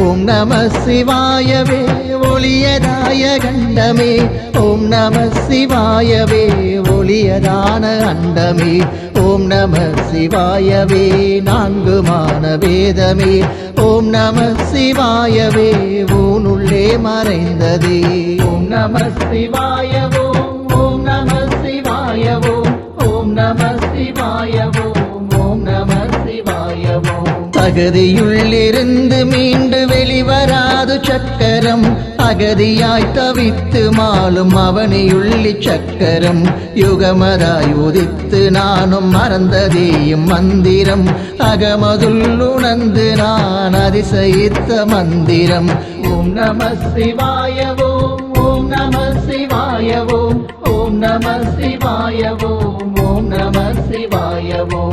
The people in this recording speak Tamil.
ஓம் நம சிவாயவே ஒளியதாய கண்டமே ஓம் நம சிவாயவே ஒளியதான அண்டமே ஓம் நம சிவாயவே நான்குமான வேதமே ஓம் நம சிவாயவே ஊனுள்ளே மறைந்ததே ஓம் நம சிவாயவோ ஓம் நம சிவாயவோ ஓம் நம சிவாயவோ ஓம் நம சிவாயவோ தகதியுள்ளிருந்து மீண்டு வெளிவராது சக்கரம் அகதியாய் தவித்து மாலும் அவனியுள்ளி சக்கரம் யுகமதாய் உதித்து நானும் மறந்ததேயும் மந்திரம் அகமதுள் உணர்ந்து நான் அதிசயித்த மந்திரம் ஓம் நம சிவாயவோ ஓம் நம சிவாயவோ ஓம் நம சிவாயவோ ஓம் நம சிவாயவோ